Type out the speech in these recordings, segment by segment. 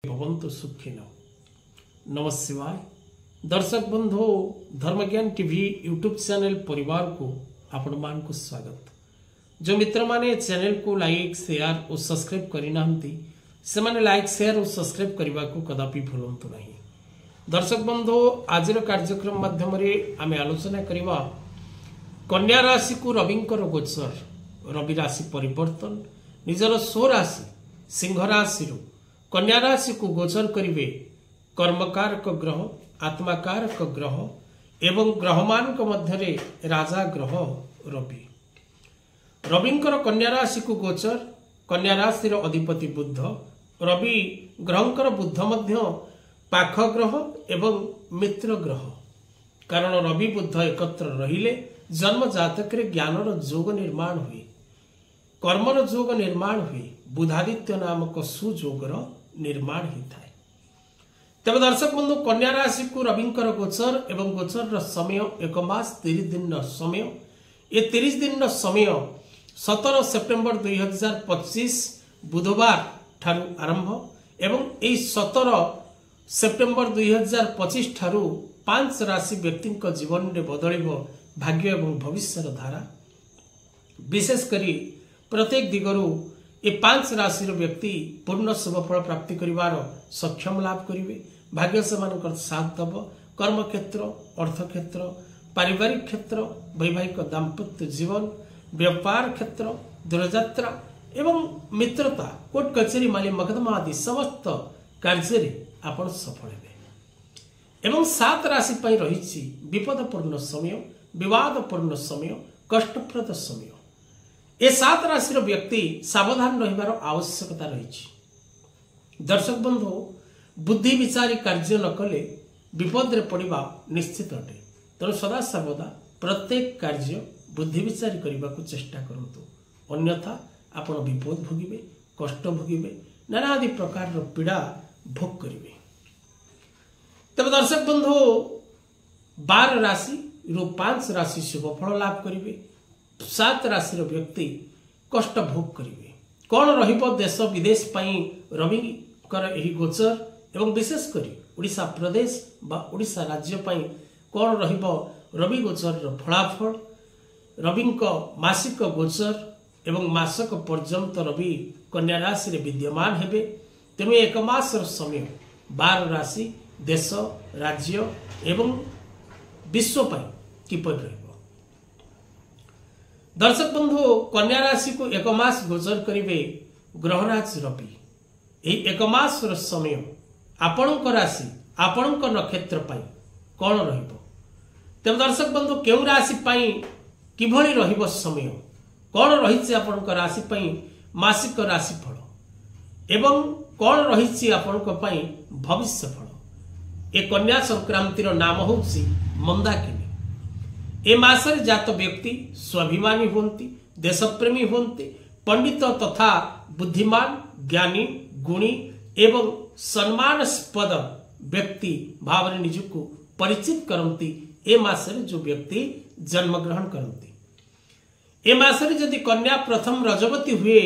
भवन्तु सुखिनो। नमः शिवाय। दर्शक बंधु धर्मज्ञान टीवी यूट्यूब चैनल परिवार को आपण मान को स्वागत। जो मित्र माने चैनल को लाइक शेयर और सब्सक्राइब करिना हंती से माने लाइक शेयर और सब्सक्राइब करबा को कदापि भूलंतु नहीं। दर्शक बंधु आज कार्यक्रम माध्यम रे आमे आलोचना करिवा कन्या राशि को रविंकर गोचर। रवि राशि परिवर्तन निजर स्व राशि सिंह राशि कन्या राशि को गोचर करिवे कर्मकारक ग्रह आत्माकारक ग्रह एवं ग्रहमान मध्य राजा ग्रह रवि। रविंकर कन्या राशि को गोचर कन्या राशि अधिपति बुध रवि ग्रहंकर बुध मध्य पाख ग्रह एवं मित्र ग्रह। कारण रवि बुध एकत्र रहिले जन्म जातक ज्ञानर जोग निर्माण हुए कर्मर जोग निर्माण हुए बुधादित्य नामक सुजोगर निर्माण होता है। तब दर्शक बंधु कन्या राशि को रविंकर गोचर एवं गोचर समय 1 मास 30 दिन समय ये 30 दिन समय 17 सेप्टेम्बर 2025 बुधवार ठारू आरंभ एवं 17 सेप्टेम्बर 2025 ठारू 5 राशि व्यक्ति जीवन में बदल भाग्य एवं भविष्य धारा। विशेषकर प्रत्येक दिगरु ये 5 राशि व्यक्ति पूर्ण शुभफल प्राप्ति करिवार सक्षम लाभ करिवे। भाग्य से साथ दब कर्म क्षेत्र अर्थ क्षेत्र पारिवारिक क्षेत्र वैवाहिक दाम्पत्य जीवन व्यापार क्षेत्र दूरयात्रा एवं मित्रता कोर्ट कचेरी माली मकदमा आदि समस्त कार्य आपण सफल हेबे। एवं 7 राशि पई रहिछि विपदपूर्ण समय विवादपूर्ण समय कष्टप्रद समय। ये 7 राशि व्यक्ति सावधान रहिबार आवश्यकता रही। दर्शक बंधु बुद्धि विचारी कार्य न कले विपद रे पड़िबा निश्चित अटे। तेणु सदा सर्वदा प्रत्येक कार्य बुद्धि विचारी करने को चेष्टा करंतु, अन्यथा आपण विपद भोगिबे कष्ट भोगिबे नाना आदि प्रकार पीड़ा भोग करिवे। तब दर्शक बंधु 12 राशि रु 5 राशि शुभफल लाभ करिवे 7 राशि व्यक्ति कष्ट भोग करिवे। कौन रहिबो देश विदेश पई रवि कर एही गोचर एवं विशेषकर ओडिशा प्रदेश बा ओडिशा राज्य पई कौन रहिबो रवि गोचर फलाफल। रविंक मासिक गोचर एवं मासक पर्यंत रवि कन्या राशि विद्यमान हेबे। तेणु 1 मास समय 12 राशि देश राज्य एवं विश्व पई किपर रहिबो। दर्शक बंधु कन्या राशि को 1 मास गोचर करिवे ग्रहराज रवि। यही 1 मास समय आपणक राशि आपणक नक्षत्र पाई कौन रहिबो। तब दर्शक बंधु केउ राशि पाई किभली रहिबो समय कौन रहिछि आपणक राशि पाई मासिक राशि फल एवं कौन रहिछि आपणक पाई भविष्य फल। ए कन्या संक्रांतिर नाम होछि मंदाकिनी। ए मासरे जात व्यक्ति स्वाभिमानी होती देशप्रेमी होती पंडित तथा बुद्धिमान ज्ञानी गुणी एवं सम्मानास्पद व्यक्ति भाव निजको परिचित करती। ए मासरे जो व्यक्ति जन्म ग्रहण करती ए मासरे जदि कन्या प्रथम रजवती हुए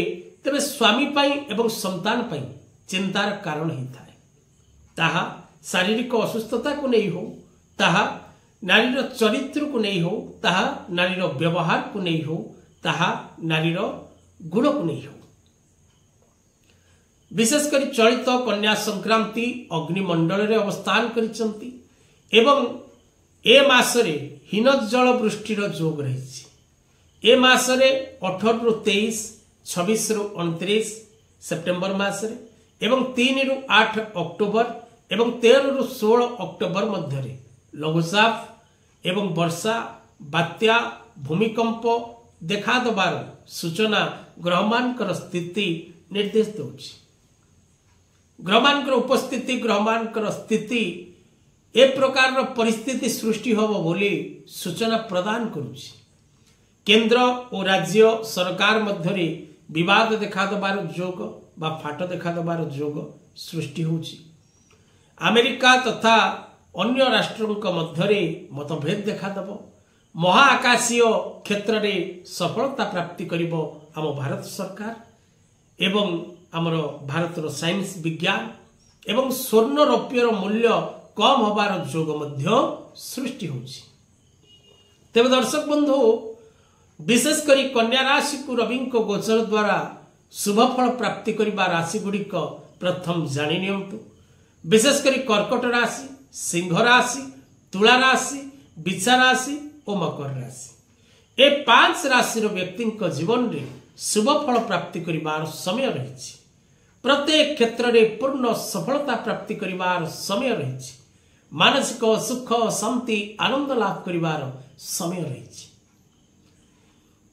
तबे स्वामी पाई एवं संतान पाई चिंतार कारण ही थाए। ताहा शारीरिक असुस्थता को नहीं हो, ताहा नारीर चरित्र को नहीं हो, ताहा नारीर व्यवहार को नहीं हो, ताहा नारीर गुण को नहीं हो। विशेषकर चलित कन्या संक्रांति अग्निमंडल रे अवस्थान करिसंती एवं ए मासरे हीन जल वृष्टिर जोग रही। ए मासरे 18 रु 23 26 रु 29 सेप्टेम्बर मासरे एवं 3 रु 8 अक्टोबर एवं 13 रु 16 अक्टोबर मध्य लघुचाप एवं वर्षा बात्या भूमिकंप देखा दबार सूचना ग्रहमानकर स्थिति निर्देश दउछि। ग्रहमानकर उपस्थिति ग्रहमानकर स्थिति ए प्रकार परिस्थिति सृष्टि होबो बोली सूचना प्रदान करुछि। केंद्र और राज्य सरकार मध्य विवाद देखा दबार जोग बा फाट देखा दबार जोग सृष्टि होछि। अमेरिका तथा अन्य राष्ट्रों मध्य मतभेद देखा दब। महाआकाशीय क्षेत्र में सफलता प्राप्ति करिबो आम भारत सरकार एवं आमर भारतर साइंस विज्ञान एवं स्वर्ण रौप्यर मूल्य कम होबार जोग मध्य सृष्टि होछि। तेज दर्शक बंधु विशेषकर कन्या राशि को रवि गोचर द्वारा शुभफल प्राप्ति करने राशि गुड़िक प्रथम जानी नियंतु। विशेषकर कर्कट राशि, सिंह राशि, तुला राशि, बिछा राशि और मकर राशि ए 5 राशि व्यक्ति जीवन में शुभफल प्राप्ति कर समय रही। प्रत्येक क्षेत्र में पूर्ण सफलता प्राप्ति कर समय रही। मानसिक सुख शांति आनंद लाभ कर समय रही।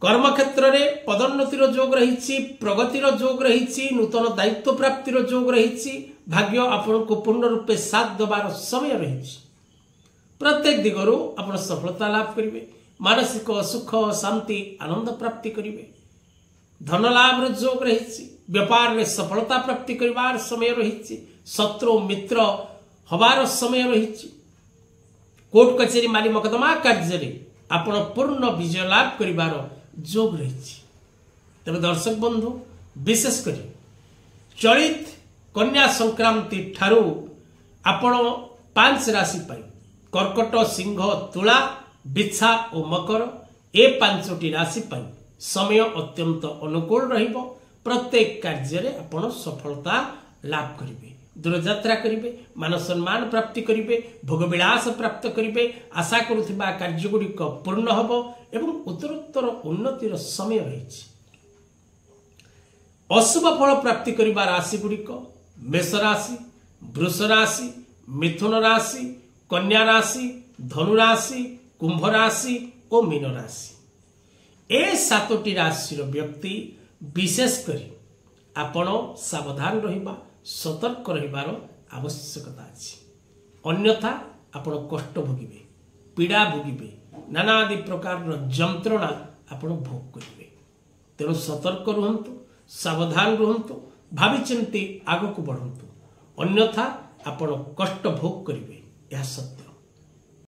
कर्म क्षेत्र में पदोन्नतिर जोग रही, प्रगतिर जोग रही, नूतन दायित्व प्राप्तिर जोग रही। भाग्य आपण को पूर्ण रूपे साथ देवार समय रही। प्रत्येक दिगरु आपण सफलता लाभ करेंगे। मानसिक सुख शांति आनंद प्राप्ति करेंगे। धन लाभ जोग रही। व्यापार में सफलता प्राप्ति कर समय रही। शत्रु मित्र हबार समय रही। कोर्ट कचेरी माली मकदमा कार्य आपण पूर्ण विजय लाभ कर जोग रही। तेज दर्शक बंधु विशेषकर चलित कन्या संक्रांति ठारू आपण 5 राशि पाई कर्कट, सिंह, तुला, बिछा और मकर ए 5टी राशि पाई समय अत्यंत अनुकूल रहिबो। प्रत्येक कार्य रे आपण सफलता लाभ करिवे, दूरयात्रा करिवे, मान सम्मान प्राप्ति करिवे, भोगविलास प्राप्त करिवे। आशा करुथिबा कार्य गुड़िक पूर्ण हबो एवं उत्तरोत्तर उन्नतिर समय रही। अशुभ फल प्राप्ति करिबा राशि गुड़िक मेष राशि, वृष राशि, मिथुन राशि, कन्या राशि, धनु राशि, कुंभ राशि और मीन राशि ए 7टी राशि व्यक्ति विशेषकर आपण सावधान रहिबा, सतर्क रहिबार आवश्यकता अछि। अन्यथा आपण कष्ट भोगिबे, पीड़ा भोगिबे, नाना आदि प्रकार जंत्रणा आपण भोग करिवे। तेणु सतर्क रुहंतु, सावधान रुहंतु, भावी चिंती आगक बढ़ंतु, अन्यथा आपण कष्ट भोग करिवे, यह सत्य।